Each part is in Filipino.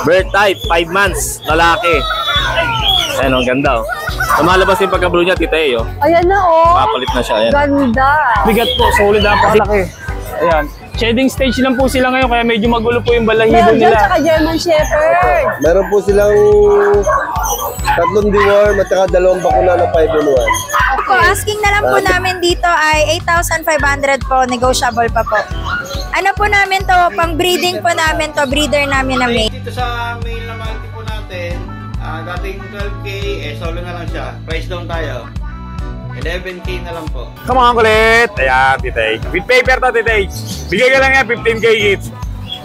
Birth type, 5 months, lalaki. Ayan, ang ganda, oh. Lumalabas yung pagka-blue niya, Tita E, oh. Ayan na, oh. Papalit na siya, ayan. Ganda. Bigat po, solid na pakalaki. Ayan. Shedding stage lang po sila ngayon, kaya medyo magulo po yung balahibo Belgian nila. tsaka German Shepherd. Meron po silang 3 deworm at saka 2 bakuna na 5-in-1. Po, asking na lang po namin dito ay 8,500 po, negotiable pa po. Ano po namin to, pang breeding po namin to, breeder namin na male. Dito sa male na multi po natin, dating 12K, solo na lang siya. Price down tayo. 11K na lang po. Come on, kulit! Ayan, Tita E. With paper to, Tita E. Bigay ka lang yan, 15K each.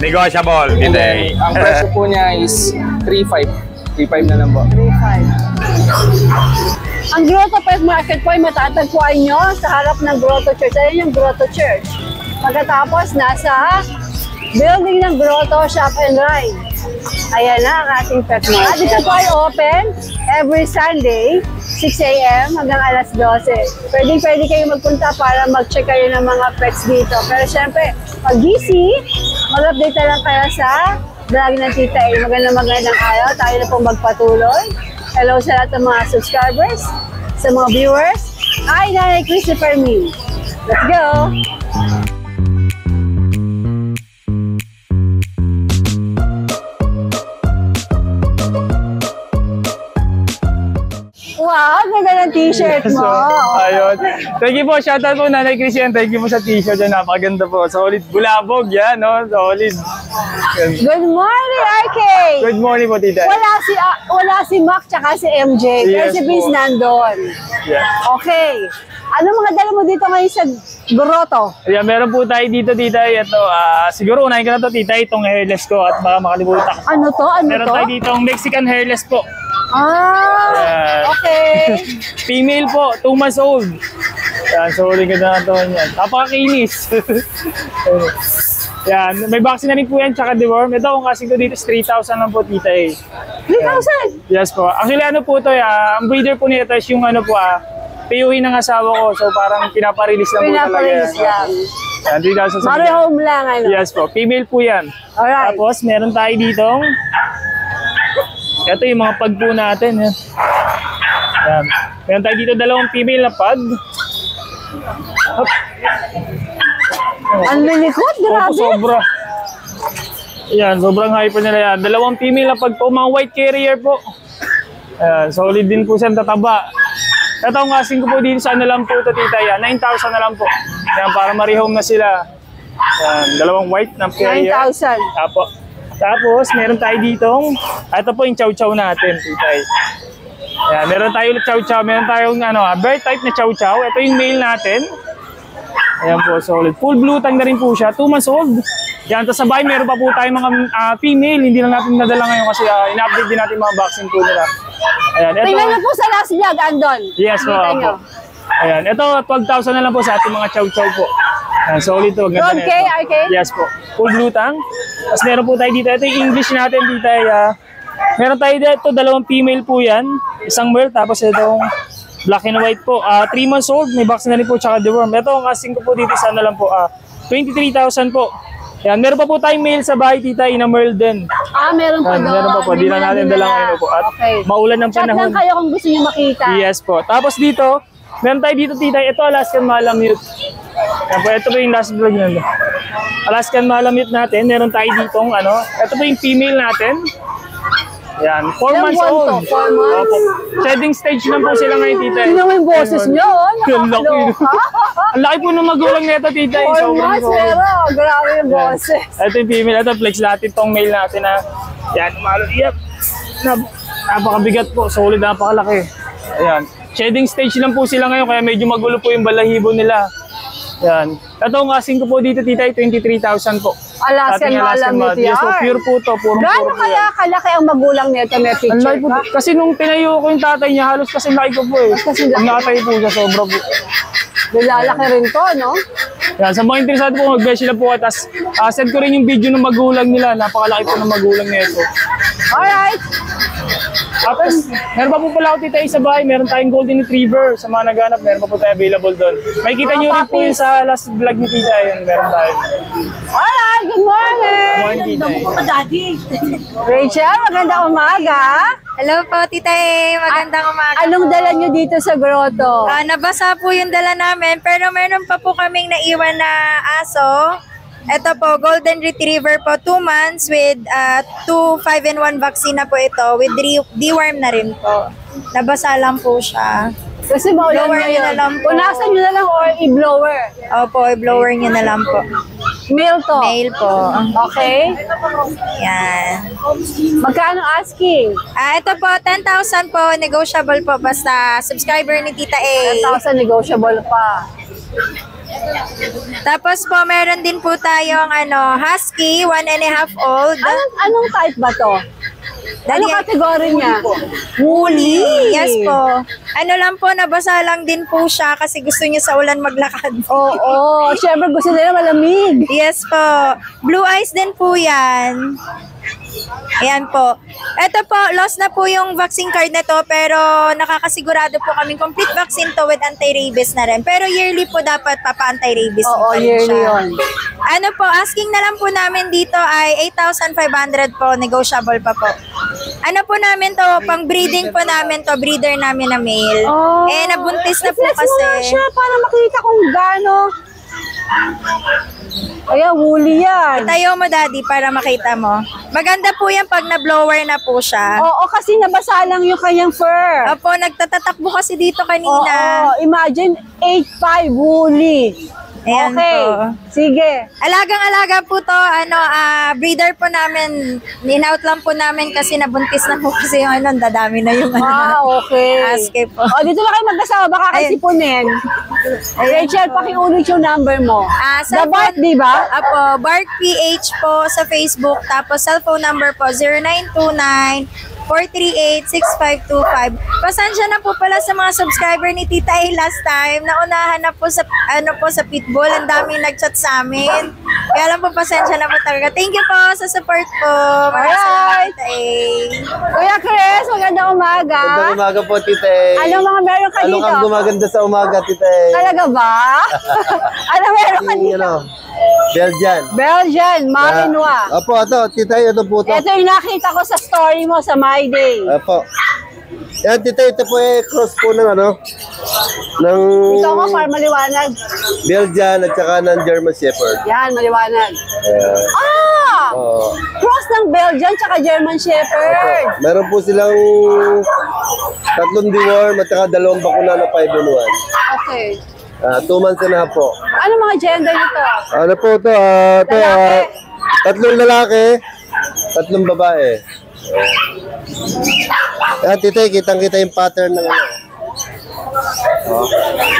Negotiable, Tita E. Ang presyo po niya is 3.5. 3.5 na lang po. 3.5. Ang Grotto Pet Market po ay matatagpuan nyo sa harap ng Grotto Church. Ayan yung Grotto Church. Pagkatapos, nasa building ng Grotto Shop and Ride. Ayan na ang ating pet market. At ito po ay open every Sunday, 6 AM hanggang alas 12. Pwede kayo magpunta para mag-check kayo ng mga pets dito. Pero syempre, pag busy, mag-update na lang kayo sa vlog ng Tita E. Magandang araw. Tayo na pong magpatuloy. Hello sa lahat ng mga subscribers, sa mga viewers. Ay, Nanay Christopher Me. Let's go! Wow, ganda ng t-shirt mo. Ayun. Thank you po. Shoutout po, Nanay Christian. Thank you po sa t-shirt. Napakaganda po. Solid. Bulabog yan, no? Solid. Good morning, RK! Good morning po, Tita. Wala si Mac tsaka si MJ. Pero Yes si Vince po. nandun. Yeah. Okay. Ano mga dala mo dito ngayon sa Grotto? Ayan, meron po tayo dito, Tita. Ito, siguro unahin ko na to, Tita, itong hairless ko at baka makalimutan ko. Ano to? Meron tayo dito ang Mexican hairless po. Okay. Female po, 2 months old. Yan, sorry ka na ito yan. Napakakinis. Yan, may vaccine na rin po yan, tsaka deworm. Ito, ang kasing ko dito is 3,000 lang po, Tita E. 3,000? Yes po. Actually, ano po ito, ang breeder po nito is yung ano po, piyuhin ng asawa ko. So, parang pinaparelease lang po talaga. Pinaparelease lang. Yan, 3,000 sa Home lang, ano? Yes po, female po yan. Alright. Tapos, meron tayo ditong, ito yung mga pag po natin. Yan. Meron tayo dito 2 female na pag. Hop. Ang lilikot, grabe. Sobra. Yan, sobrang hyper nila yan. 2 female na pag po, mga white carrier po. Ayan, solid din po siya, tataba. Ito ang kasing ko po dito sa ano lang po ito, Tita. Yan, 9,000 na lang po. Yan, para ma-rehome na sila. Yan, 2 white na carrier. 9,000. Tapos, meron tayo ditong, ito po yung chow-chow natin, Tita. Ayan, meron tayo ulit chow-chow. Meron tayong bird type na chow-chow. Ito yung male natin. Ayan po, solid. Full blue tang na rin po siya. 2 months old. Yan, tapos sa bahay, meron pa po tayong mga female. Hindi lang natin nadala ngayon kasi ina-update din natin mga vaccine po nila. Ayan, ito. Tingnan niyo po sa last vlog, andon. Yes po. Ayan, ito 12,000 na lang po sa ating mga chow-chow po. Ayan, solid to. Ganda 12K, RK? Yes po. Full blue tang. Tapos meron po tayo dito. Ito yung English natin dito. Meron tayo dito, 2 female po yan. Isang male, tapos itong black and white po. 3 months old, may vaccine na rin po, tsaka deworm. Ito ang asking ko po dito sa ano lang po. 23,000 po. Yan, meron pa po tayong male sa bahay, Tita, ina merle din. Meron pa doon. Meron pa po, di na natin dalang ngayon po. At maulan ng Chat panahon. lang kayo kung gusto niyo makita. Yes po. Tapos dito, meron tayo dito, Tita. Ito, Alaskan Malamute. Yan po, ito po yung last vlog nila. Alaskan Malamute natin. Meron tayo ditong, ito po yung female natin. Yan, 4 months old. 4 months. Opo. Shedding stage lang po sila ngayon, Tita. Tingnan mo yung boses niyo, Ang laki. Ang laki po ng magulang nito, Tita. 4 months, pero grabe yung boses. Ito yung female. Ito, flex natin tong male natin na. Yan, malo. Yep. Napakabigat po. Solid, napakalaki. Ayan. Shedding stage lang po sila ngayon, kaya medyo magulo po yung balahibo nila. Yan. Ito ang kasing ko po dito, Tita, 23,000 po. Alaskan Malamute yan. Yes po, pure po to. Gaano kaya kalaki ang magulang nito? May picture po, ka? kasi nung tinayo ko yung tatay niya, halos kasi laki ko po eh. Kasi Ang natay po siya, sobra po. Lalaki rin to, no? Yan, sa mga interesado po, mag-message lang po. Tapos, send ko rin yung video ng magulang nila. Napakalaki po ng magulang nito. Alright. Tapos, meron pa po pala ako tita sa bahay. Meron tayong golden retriever. Sa mga naghanap, meron pa po tayo available doon. May kita nyo rin po yun sa last vlog ni tita. Yun, meron tayo. Alright, good morning! Morning, tita. Rachel, magandang umaga. Hello po, Tita A. Magandang umaga. Anong dala nyo dito sa grotto? Nabasa po yung dala namin, pero meron pa po kaming naiwan na aso. Ito po, Golden Retriever po, 2 months with 2 5-in-1 vaccine na po ito with deworm na rin po. Nabasa lang po siya. Kasi maulan Blower nyo ngayon. na lang po. Punasan nyo na lang or i-blower? Opo, i-blower nyo na lang po. Male to? Male po. Okay. Yan. Magkano asking? Ito po, 10,000 po, negotiable po, basta subscriber ni Tita A. 10,000 negotiable pa. Tapos po, meron din po tayong husky, 1.5 old. Anong type ba to? Anong kategory niya? Woolly. Yes po. Ano lang po, nabasa lang din po siya kasi gusto niya sa ulan maglakad. Oo, syempre gusto nila malamig. Yes po. Blue eyes din po yan. Ayan po. Ito po, lost na po yung vaccine card na to, pero nakakasigurado po kaming complete vaccine to with anti-rabies na rin. Pero yearly po dapat papa-anti-rabies. Oo, yearly yun. Ano po, asking na lang po namin dito ay 8,500 po, negotiable pa po. Ano po namin to, pang breeding po namin to, breeder namin na male. Oh. Nabuntis na po I-flex mo nga kasi. siya para makita kung gaano. Kaya woolly yan. Tayo mo, Daddy, para makita mo. Maganda po yan pag na-blower na po siya. Oo, kasi nabasa lang yung kanyang fur. Opo, nagtatatakbo kasi dito kanina. Oo, imagine 8'5 woolly. Ayan okay, po. sige. Alagang-alaga po to, breeder po namin, in-out lang po namin kasi nabuntis na po kasi yung dadami na yung Okay. Husky po. O, dito lang kayo mag-asawa, baka kasi punin. Rachel, pakiulit yung number mo. The Bark, di ba? Apo, Bark PH po sa Facebook, tapos cellphone number po 0929-438-6525. Pasensya na po pala sa mga subscriber ni Tita A last time. Naunahan na po sa, sa Pitbull. Ang daming nag-chat sa amin. Kaya lang po, pasensya na po talaga. Thank you po sa support po. Maraming salamat, Tita A. Kuya Chris, magandang umaga. Magandang umaga po, Tita A. Ano mga meron ka Ano dito? kang gumaganda sa umaga, Tita A? Talaga ba? Ano meron ka dito? Belgian. Belgian, Malinois. Opo, Tita A, ito po ito. Ito yung nakita ko sa story mo sa My Day. Opo. Yan, Tita, ito po cross po ng ng Ito ko para maliwanag. Belgian at saka ng German Shepherd. Yan, maliwanag. Oo. Cross ng Belgian tsaka German Shepherd. Meron po silang 3 deworm at saka 2 bakuna na 5-in-1. Okay. 2 months na po. Ano mga gender nito? Ano po ito? Lalaki. 3 lalaki, 3 babae. Yan, Tita, kitang-kita yung pattern ng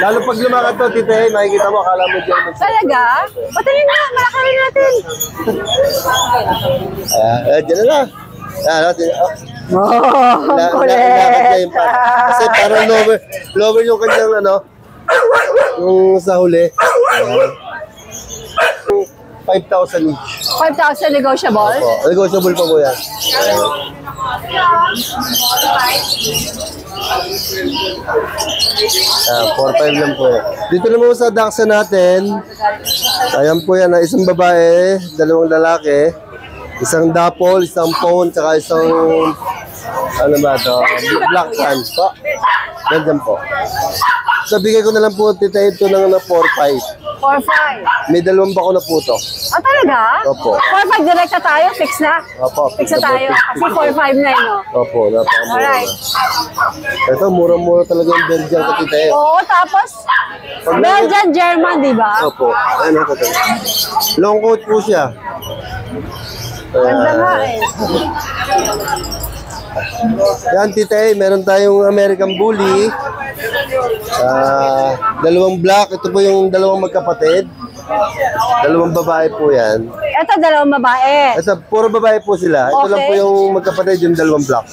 Lalo pag lumakad to, Tita, makikita mo, akala mo German Shepherd. Talaga? Patingin na, malakarin natin. Diyan na lang. Kulit. Kasi parang lower yung kanyang yung sa huli. 5,000 each. 5,000 negotiable? Opo, negotiable pa po yan. 4-5 lang po. Dito naman sa Dachshund natin, ayan po yan, isang babae, 2 lalaki, isang dapol, isang phone, saka isang black tan po. Ganyan po. So, bigay ko na lang po, Tita, ito ng 4-5. 4-5. May 2 bako na po to. Talaga? Opo. 4-5 direct na tayo? Fix na? Opo. Fix na tayo. Kasi 4-5 na yun, no? Opo, napakamura Alright. na. Ito, mura-mura talaga yung Belgian ko, Tita. Oo, tapos Belgian, German, di ba? Opo. Ano ko ito? Long coat po siya. Ganda nga eh. Yan, Tita, meron tayong American Bully. 2 black. Ito po yung 2 magkapatid. 2 babae po yan. Ito, 2 babae. Ito, puro babae po sila. Ito lang po yung magkapatid, yung 2 black.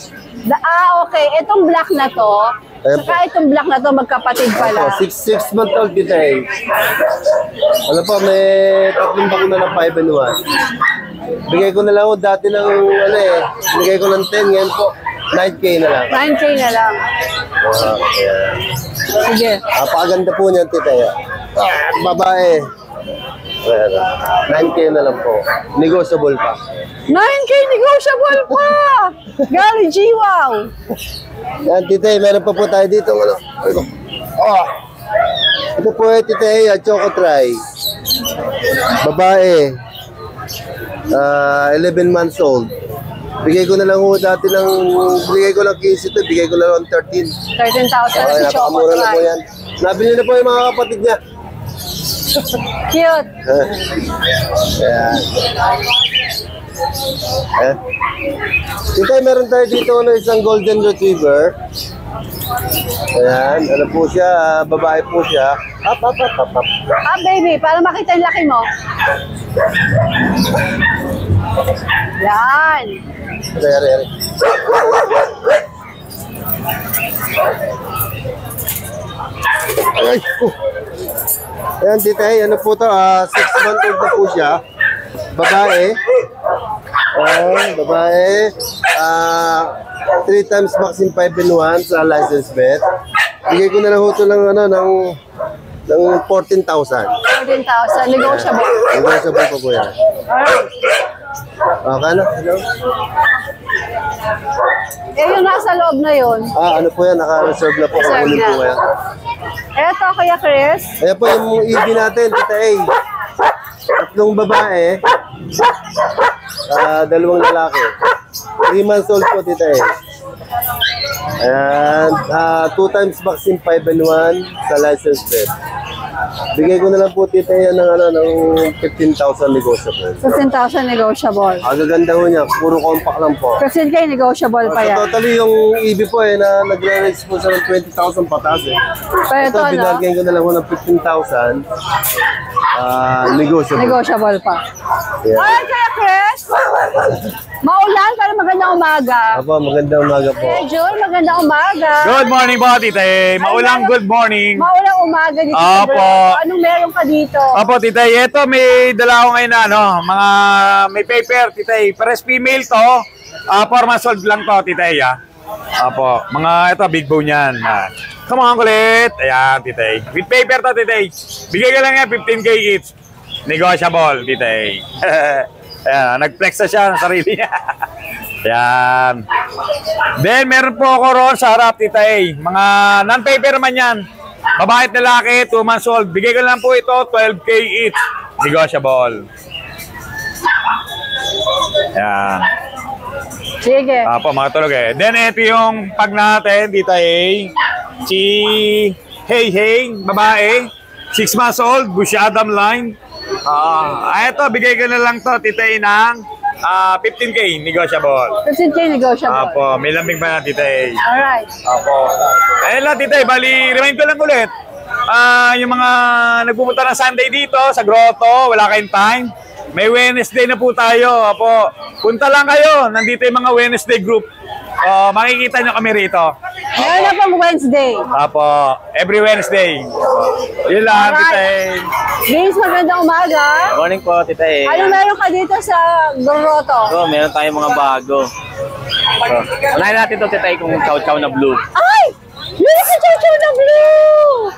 Okay. Itong black na to, Ayan saka itong black na to, magkapatid pala. Opo, 6 month old, Tita. Ano po, may 3 bakuna ng 5-in-1. Bigay ko na lang dati ng, bigay ko ng 10, ngayon po. 9K na lang. 9K na lang. Ayan. Sige. Napakaganda po niyan, tita. Babae. Ayan. 9K na lang po. Negotiable pa. 9K negotiable pa! Gali G-Wow! Yan, tita, meron pa po tayo dito. Ano? Oh. Ito po ay tita, Choco Try. Babae. 11 months old. Bigay ko na lang ho dati ng, bigay ko lang 15 to, bigay ko na lang 13. 13,000 si Choco napakamura na po Try. yan. Nabili na po yung mga kapatid niya. Cute. Ayan. Tita, meron tayo dito isang golden retriever. Ayan, ano po siya, babae po siya. Up. Ah, baby, para makita yung laki mo. Yan. Ayan. Ay, ayan, tita, ano po to, 6 months old na po siya. Babae. Ayan, babae. 3 times vaccine 5-in-1 sa license vet. Bigay ko na lang ho ito ng 14,000. 14,000. Negotiable. Negotiable pa po yan. Alright. Okay na? Ano? Eh, yung nasa loob na yun. Ano po yan? Naka-reserve na po. Reserve Kukunin po na. yan. Eto, Kuya Chris. Ayan po yung EB natin, tita A. 3 babae. 2 lalaki. 3 months old po, tita A. And 2 times vaccine 5-in-1 sa license vet. Bigay ko na lang po, tita yan ng 15,000 negotiable. 15,000 negotiable. Agaganda ho niya, puro compact lang po. 15K negotiable pa So yan. totally yung EB po na nagre-range po sa 20,000 pataas eh. Pero Ito, ito, no? binargain ko na lang po ng 15,000. Negotiable. Negotiable pa. Yeah. Alright, Kuya Chris. Maulan, pero magandang umaga. Apo, magandang umaga po. Kuya Jun, magandang umaga. Good morning po, Tita E. Maulang good morning. Maulang umaga dito sa Opo. Bulacan. Anong meron ka dito? Opo, Tita E. Ito, may dala ko ngayon na, may paper, Tita E. Pares female to. 4 months old lang to, Tita E. Opo, ito, big bone yan. Come on, kulit. Ayan, Tita E. With paper to, Tita E. Bigay ka lang yan, 15K each. Negotiable, Tita E. Ayan, nag-flex na siya ng sarili niya. Ayan. Then, meron po ako roon sa harap, Tita E. Mga non-paper man yan. Babae at lalaki, 2 months old. Bigay ko lang po ito, 12K each. Negotiable. Ayan. Sige. Apo, mga tulog eh. Then, ito yung pag natin, Tita E. Si Hey, babae. 6 months old, Bush Adam line. Ito, bigay ko na lang to, Tita E, ng 15K, negotiable. 15K negotiable. Apo, may lambing pa na, Tita E. Alright. Apo. Ayun lang, Tita E, bali, remind ko lang ulit. Yung mga nagpupunta ng Sunday dito sa Grotto, wala kayong time. May Wednesday na po tayo. Apo, punta lang kayo. Nandito yung mga Wednesday group. Makikita nyo kami rito. Meron na pang Wednesday. Apo, every Wednesday. Yun lang, Tita E. Vince, magandang umaga. Morning po, Tita E. Ano meron ka dito sa Grotto? So, meron tayong mga bago. So, unahin natin ito, Tita E, kung chow-chow na blue. Ay! Yun si Chow na blue!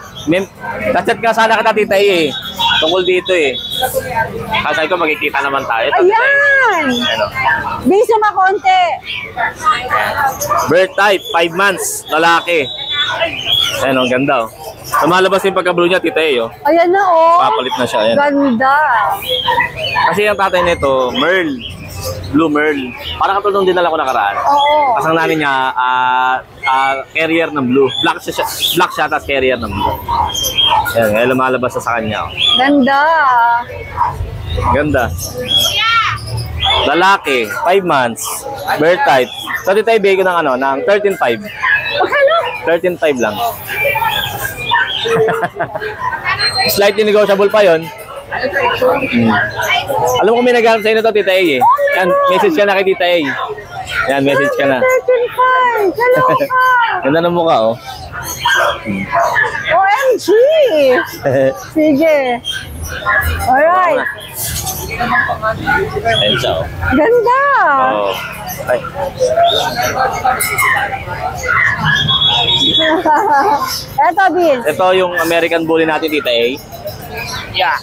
Nachat ka sana kita, Tita E. Tungkol dito eh. Kasi ko magkikita naman tayo. Ayan! Ano? Vince, makonti. Birth type, 5 months, lalaki. Ayan, ang ganda oh. Lumalabas yung pagka-blue niya, Tita E. Oh. Ayan na, oh. Papalit na siya, ayan. Ganda. Kasi yung tatay nito, Merl. Blue Merl. Parang katulong din nala ko nakaraan. Oo. Kasi ang nanay niya, carrier ng blue. Black siya, tapos carrier ng blue. Ayan, ngayon lumalabas na sa kanya. Oh. Ganda. Ganda. Lalaki, 5 months. Birth type. So, Tita E, bigay ko ng ng 13.5. Magkano? 13.5 lang. Slightly negotiable pa yon. Alam mo kung may naghanap sa inyo to, Tita E. Yan, message ka na kay Tita E. Yan, message ka na. 13.5. Kaloka. Ganda ng mukha, oh. OMG. Sige. Alright. Ayan siya, oh. Ganda. Oh. Ay. Eto, Vince. Ito yung American Bully natin, Tita A. Yeah.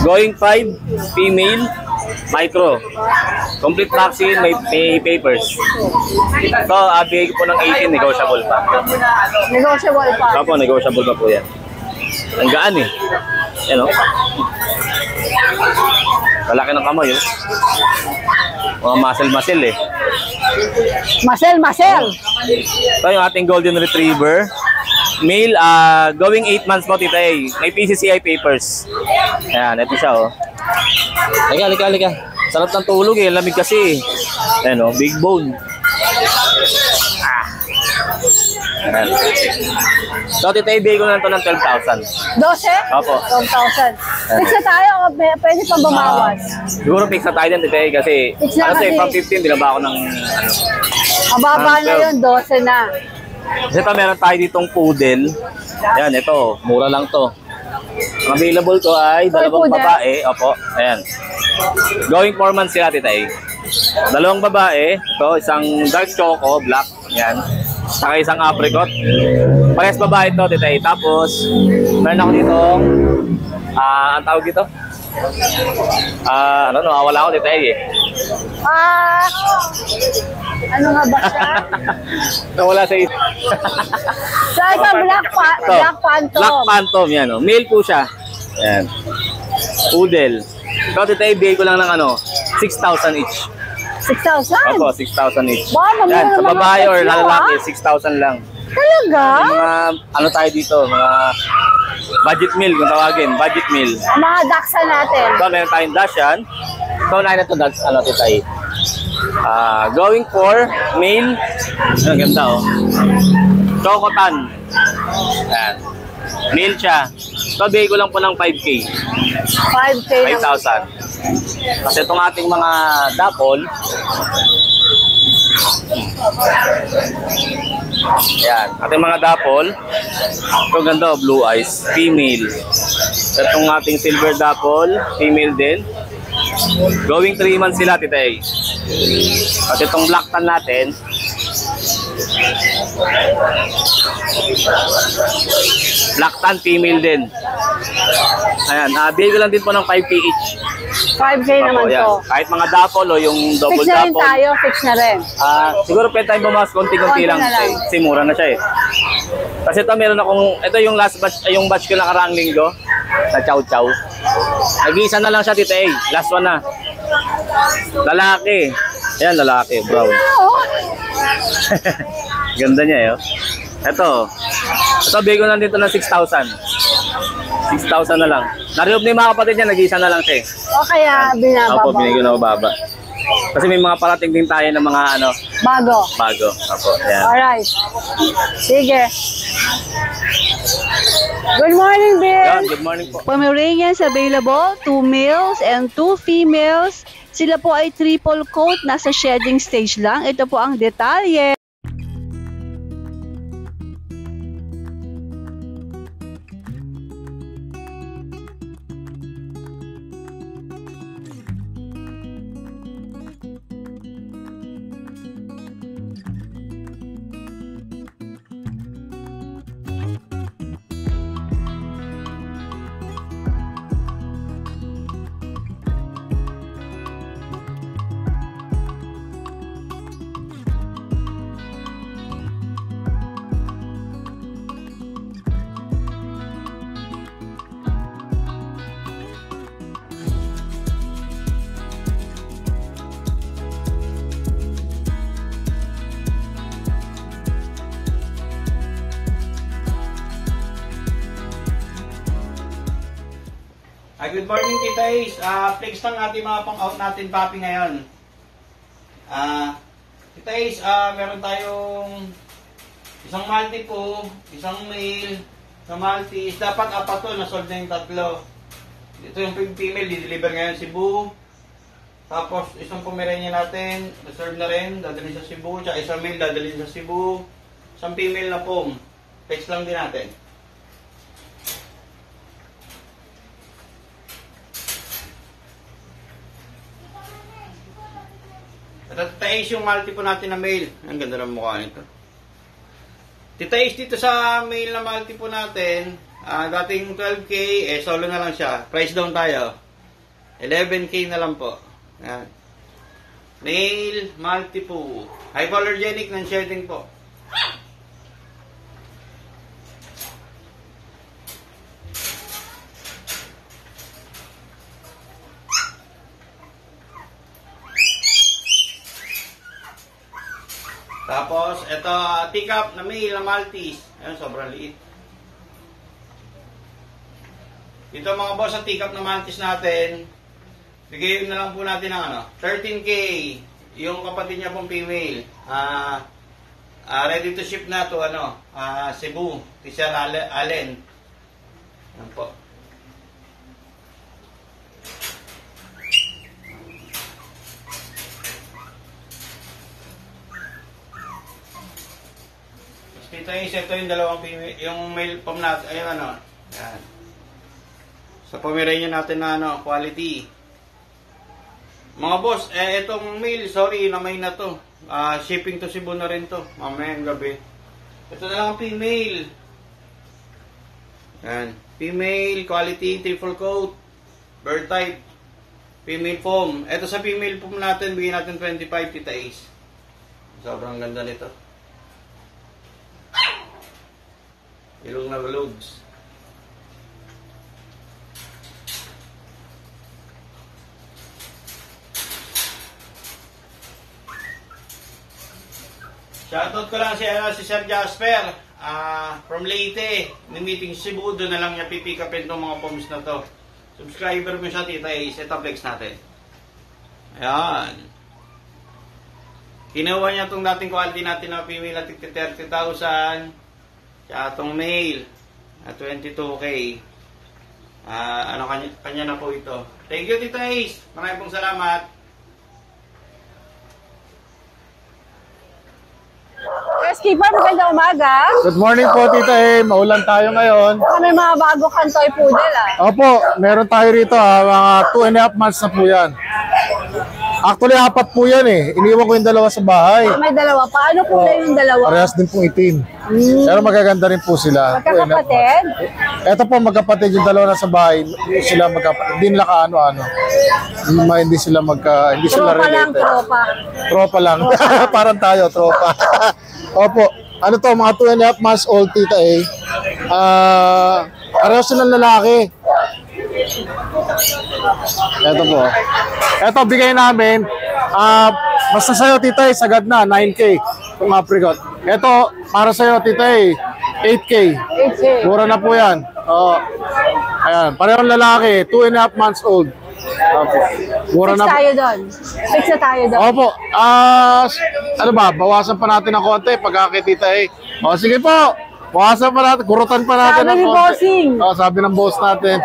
Going 5, female, micro. Complete vaccine, may papers. Ito, bigay ko po ng 18, negotiable pa. Negotiable pa. Opo, negotiable pa po yan. Ang gaan eh. Yan o. Malaki ng kamay oh. Mga muscle eh. Muscle. Ito yung ating golden retriever. Male, going 8 months po, Tita A. May PCCI papers. Ayan, ito siya oh. Halika. Sarap ng tulog eh, lamig kasi eh. Ayan oh, big bone. Ayan. So, Tita A, bigay ko na ito ng 12,000. 12? Opo. 12,000. Fix na tayo o pwede pang bumawas? Siguro fix na tayo din, Tita A, kasi Fix na ano kasi. from 15, binaba ako ng ano. Mababa na yun, 12 na. Kasi ito, meron tayo ditong poodle. Ayan, ito, mura lang to. Ang available to ay dalawang poodle? babae. Opo, ayan. Going 4 months sila, Tita A. Dalawang babae. Ito, isang dark choco, black. Ayan. Saka isang apricot. Parehas babae ito, Tita A. Tapos, meron ako ditong, ang tawag dito? Nawawala ako, Tita A eh. Ano nga ba siya? Nawala sa ito. Sa ito, Black Phantom. Black Phantom, yan o. Male po siya. Yan. Poodle. Ito, Tita A, bigay ko lang ng 6,000 each. 6,000? Opo, 6,000 each. Wow, mamura Yan, sa naman babae ang or presyo, lalaki, 6,000 lang. Talaga? Yung mga, ano tayo dito, mga budget meal, kung tawagin, budget meal. Mga daksa natin. Ito, meron tayong Dashan. Ito, na ito, Tita A. Going for male. Ang ganda oh. Chocotan. Ayan. Male siya. Ito, bigay ko lang po ng 5K. 5K na. 5,000. Kasi itong ating mga dapol. Ayan. Ating mga dapol. Ito ganda oh, blue eyes. Female. Itong ating silver dapol. Female din. Going 3 months sila, Tita A. At itong black tan natin, black tan female din. Ayan, bigay ko lang din po ng 5K each. 5K naman Opo, yan. to. Kahit mga dapol o yung double Fix na rin dapol. tayo, fix na rin. Siguro pwede tayong bumas konti-konti Konti lang. na lang. Kasi mura na siya eh. Kasi ito meron akong, ito yung last batch, yung batch ko nakaraang linggo na chow chow. Nag-iisa na lang siya, Tita A. Last one na. Lalaki. Ayan, lalaki, brown. Ganda niya eh. Oh. Ito, bigay ko lang dito ng 6,000. 6,000 na lang. Na-remove na yung mga kapatid niya, nag-iisa na lang siya eh. O kaya binababa. Opo, binigay ko na mababa. Kasi may mga parating din tayo ng mga Bago. bago. Opo, ayan. Alright. Sige. Good morning, Bill. Yan, good morning po. Pomeranians available, 2 males and 2 females. Sila po ay triple coat, nasa shedding stage lang. Ito po ang detalye. Good morning, Tita Ace. Flex lang natin mga pang-out natin papi ngayon. Tita Ace, meron tayong isang multi po, isang male, isang Maltese. Dapat apat to, nasolve na yung tatlo. Ito yung female, di-deliver ngayon Cebu. Tapos, isang Pomeranian natin, reserve na rin, dadalhin sa Cebu. Tsaka isang male, dadalhin sa Cebu. Isang female na po, flex lang din natin. Ito, Tita Ace yung multi po natin na male. Ang ganda ng mukha nito. Tita Ace dito sa male na multi po natin, dating 12K, solo na lang siya. Price down tayo. 11K na lang po. Yan. Male multi po. Hypoallergenic, non-shedding po. Tapos, ito, teacup na male na Maltese. Ayan, sobrang liit. Dito mga boss, ang teacup na Maltese natin, bigay na lang po natin ng 13K. Yung kapatid niya pong female. Ready to ship na to, Cebu. Tisha Allen. Ayan po. Ito yung dalawang yung male pom natin, ayun yan. Sa Pomeranian natin na quality. Mga boss, itong male, sorry, namay na to. Shipping to Cebu na rin to, mamayang gabi. Ito na lang ang female. Yan, female, quality, triple coat, bird type, female foam. Ito sa female foam natin, bigyan natin 25, Tita Ace. Sobrang ganda nito. Ilong na loads. Shoutout ko lang si Sir Jasper from Leyte. May meeting sa Cebu, doon na lang niya pipikapin itong mga poms na to. Subscriber mo siya, Tita Ace. Ito flex natin. Ayan. Kinuha niya itong dating quality natin na female na 30,000. Siya itong male at 22K. Kanya na po ito. Thank you, Tita Ace. Maraming pong salamat. Keeper, magandang umaga. Good morning po, Tita A. Maulan tayo ngayon. May mga bago kang toy poodle Opo, meron tayo rito mga 2.5 months na po yan. Actually, 4 po yan Iniwan ko yung dalawa sa bahay. May dalawa pa. Ano kulay yung dalawa? Parehas din pong itim. Pero magaganda rin po sila. Magkakapatid? Ito po, magkapatid yung dalawa na sa bahay. Sila magkapatid. Hindi nila kaano-ano. Hindi sila hindi sila Tropa lang, related. tropa. Tropa lang. Parang tayo, tropa. Opo. Ano to, mga 2.5 months old, Tita A. Parehas silang lalaki. Ito po. Ito, bigay namin. Basta sa'yo, Tita A, sagad na, 9K. Itong apricot. Ito, para sa'yo, Tita A, 8K. 8K. Mura na po yan. Oo. Ayan, parehong lalaki, 2.5 months old. Mura Fix na po. tayo doon. Fix na tayo doon. Opo. Ano ba? Bawasan pa natin ng konti pagkakitita O sige po. Bawasan pa natin. Kurutan pa natin Sabi ng ni konti. bossing. Sabi ng boss natin.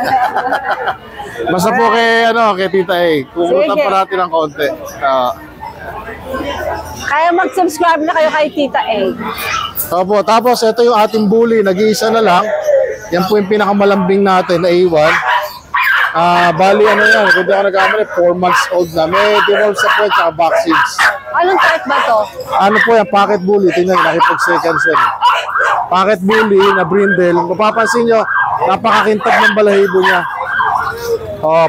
Basta po kay Tita A. Kurutan Sige. pa natin ng konti. Kaya mag-subscribe na kayo kay Tita A. Opo. Tapos ito yung ating bully. Nag-iisa na lang. Yan po yung pinakamalambing natin na A1. Bali ano yan, kung di ako nagkamali, 4 months old na. May devolve sa puwet at vaccines. Anong type ba to? Ano po yan, pocket bully. Tingnan, nakipag-seconds yan. Pocket bully na brindle. Kung papansin nyo, napakakintab ng balahibo niya.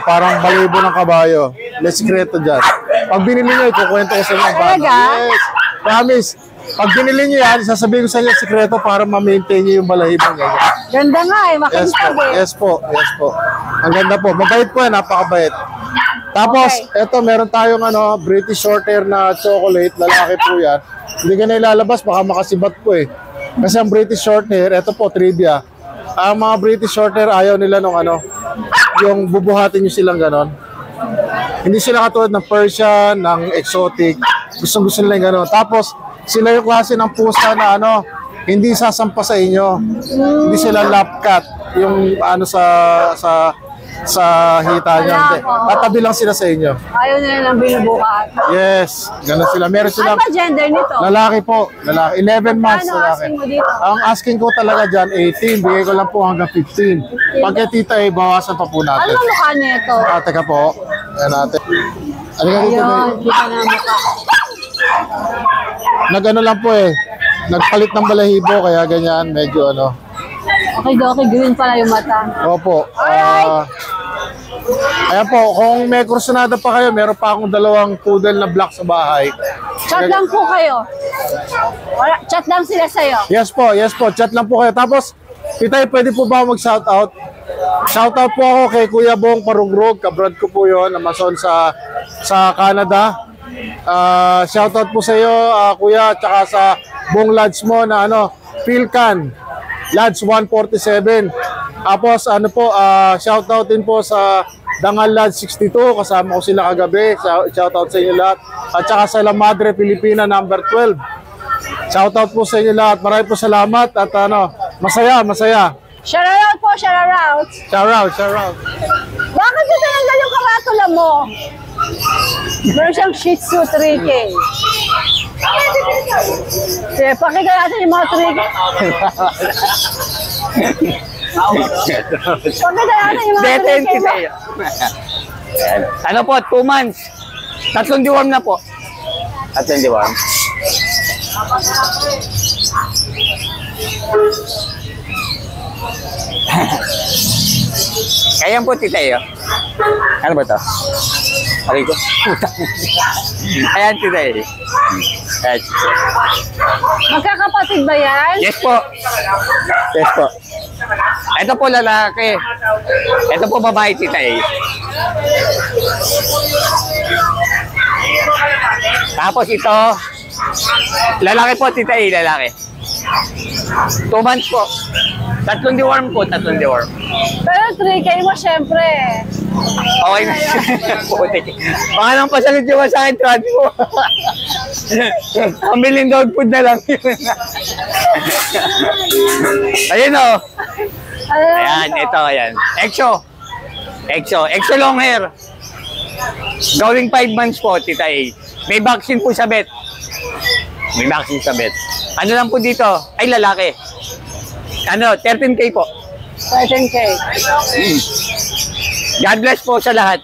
Parang balahibo ng kabayo. May sikreto dyan. Pag binili nyo, ikukwento ko sa inyo. Talaga? Yes, promise. Pag binili nyo yan, sasabihin ko sa inyo sikreto para ma-maintain nyo yung balahibo niya. Ganda nga makintab Yes po. Ang ganda po. Mabait po yan, napakabait. Tapos, eto meron tayong British Shorthair na chocolate, lalaki po yan. Hindi ka na ilalabas, baka makasibat po Kasi ang British Shorthair, eto po, trivia. Ang mga British Shorthair, ayaw nila nung yung bubuhatin nyo silang ganon. Hindi sila katulad ng Persian, ng exotic. Gusto nila yung ganon. Tapos, sila yung klase ng pusa na hindi sasampa sa inyo. Hindi sila lap cat. Yung sa hita niya. Tatabi lang sila sa inyo. Ayaw nila ng binubukat. Yes, gano'n sila. Meron Ano silang ba gender nito? lalaki po. Lalaki. 11 months Ano lalaki. asking mo dito? Ang asking ko talaga dyan, 18. Bigay ko lang po hanggang 15. Pag kay Tita bawasan pa po Ano natin. ang mukha nito? Teka po. Ayan natin. Ano ka dito? Ayun, kita na ang mukha. nag-ano lang po eh. Nagpalit ng balahibo, kaya ganyan, medyo ano. Okay, green pala yung mata. Opo. Ayan po, kung may kursunada pa kayo, meron pa akong 2 poodle na black sa bahay. Chat lang po kayo. Chat lang sila sa'yo. Yes po, chat lang po kayo. Tapos, Titay, pwede po ba mag-shoutout? Shoutout po ako kay Kuya Bong Parugrog, kabrad ko po yon, Amazon sa Canada. Shoutout po sa iyo, Kuya, tsaka sa buong lads mo na Philcan, Lads 147. Tapos shoutout din po sa Dangal Lads 62, kasama ko sila kagabi. Shoutout sa inyo lahat. At saka sa La Madre Pilipina number 12. Shoutout po sa inyo lahat. Maraming po salamat at masaya. Shout out po, shout out. Shout out. Bakit ito tinanggal yung karatula mo? Meron siyang Shih Tzu 3K. Sige, pakita natin yung mga 3K. Pakita natin yung mga 3K mo. Ano po, 2 months. 3 deworm na po. 3 deworm. Ayan po, titayo. Ano ba ito? Aray ko. Ayan, titayo. Ayan. Magkakapatid ba yan? Yes po. Yes po. Ito po lalaki. Ito po babae, titayo. Tapos ito, lalaki po, titayo, lalaki. 2 months po. 3 deworm po, 3 deworm. Pero 3K mo, syempre. Okay na. Baka nang pasalit yung sa akin, tradi mo. Pambiling dog food na lang yun. Ayun o. Ayan, ito, ayan. Exo long hair. Going 5 months po, tita A. May vaccine po sa vet. Ano lang po dito? Ay, lalaki. 13K po. 13K. God bless po sa lahat.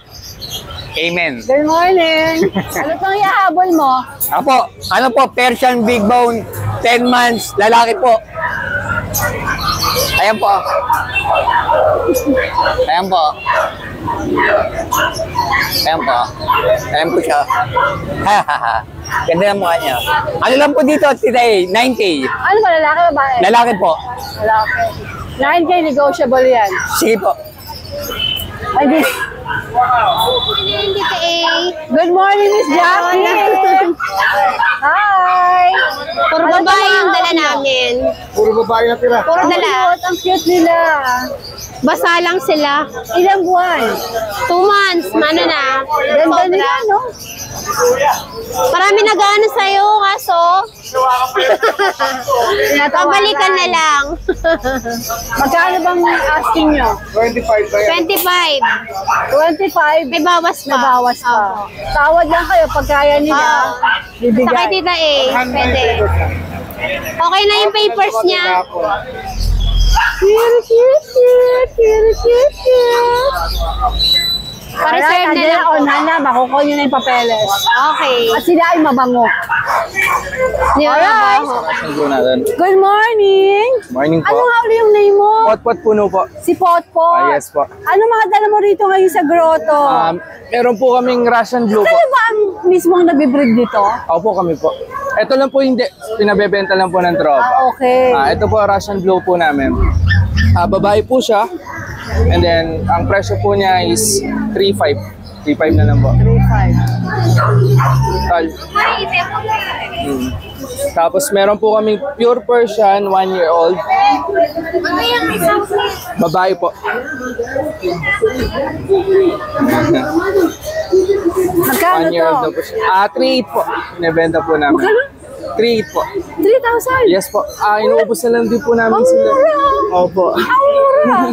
Amen. Good morning. Ano pang ihahabol mo? Apo, Persian Big Bone, 10 months, lalaki po. Ayan po. Ayan po siya. Ganda ng mukha niya. Ano lang po dito today? 9K. Ano ba, lalaki o babae? Lalaki po. Lalaki. 9K negotiable yan. Sige po. Ay, di. Good morning, Miss Jackie. Hi. Puro babae yung dala namin. Puro babae na tira. Puro dala. Ang cute nila. Basa lang sila. Ilang buwan? 2 months. Mano na. Ganda nila, no? Marami nag-ano sa'yo, kaso pabalikan na lang. Magkano bang asking nyo? 25 ba yan? 25. 25? May bawas pa. May bawas pa. Tawad lang kayo pag kaya nila. Bibigay. Sakay tita eh. Pwede. Okay na yung papers niya. Pa-reserve na lang po. Nana, makukuha nyo na yung papeles. Okay. At sila ay mabango. Alright. Good morning! Morning po. Ano nga uli yung name mo? Potpot puno po. Si Potpot. Yes po. Ano mga dala mo rito ngayon sa grotto? Meron po kaming Russian Blue po. Kayo ba ang mismong nabibreed dito? Opo, kami po. Ito lang po hindi. Pinabebenta lang po ng tropa. Okay. Ito po Russian Blue po namin. Babae po siya. And then, ang presyo po niya is 3.5. 3.5 na lang po. 3.5. Tapos meron po kaming pure Persian, 1-year-old. Babae po. Magkano 1-year-old to? na po siya. 3.8 po. Nabenta po namin. 3.8 po. 3,000? Yes po. Inuubos na lang din po namin sila. Opo. Ang mura!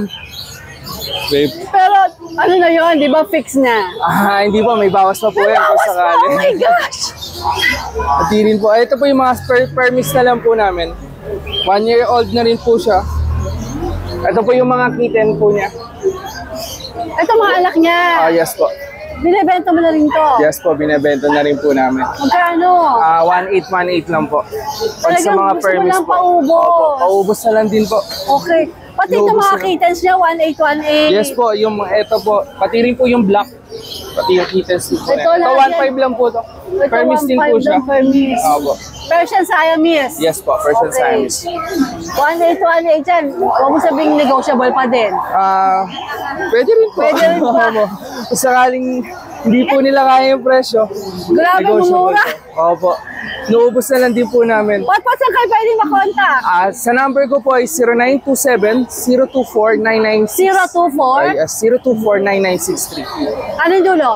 Babe. Pero ano na yun, di ba fix na? Hindi po. May bawas pa po yan kung sakali. Oh my gosh! Pati rin po. Ito po yung mga permits na lang po namin. 1-year-old na rin po siya. Ito po yung mga kitten po niya. Ito mga anak niya. Yes po. Binibenta mo na rin to. Yes po, binebenta na rin po namin. Magkano? 1.8 lang po. Pag sa Talagang mga gusto mo permits lang po. paubos. Opo, paubos na lang din po. Okay. Pati ito Naubos mga na. kittens niya, 1.8. Yes po, yung ito po, pati rin po yung black. Pati yung kittens din po. Ito Ito lahat 1.5 lang po to. Ito Permis din po 1.5 siya. lang permis. Opo. Persian Siamese. Yes po, Persian Okay. Siamese. 1.8 yan. Huwag mo sabing negotiable pa din. Pwede rin po. Pwede rin po. Opo. Kung sakaling hindi po nila kaya yung presyo. Grabe, negotiable mura. po. Opo. Naubos na lang din po namin. What saan kayo pwede makontak? Sa number ko po ay 0927-024-9963. 024? 024-9963. Anong dulo?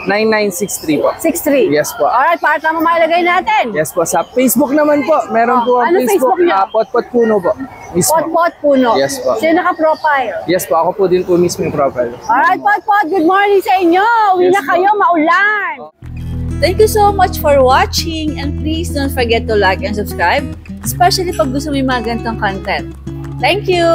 9963 po. 63? Yes po. Alright, part lang mamalagay natin. Yes po. Sa Facebook naman po. Meron po ang Ano Facebook niyo? Potpot Puno po. Mismo. Pot Puno. Yes po. Sino naka-profile? Yes po. Ako po din po mismo yung profile. Alright, Pot, good morning sa inyo. Uwi na Yes, kayo, maulan. Thank you so much for watching and please don't forget to like and subscribe, especially pag gusto mo yung mga ganitong content. Thank you!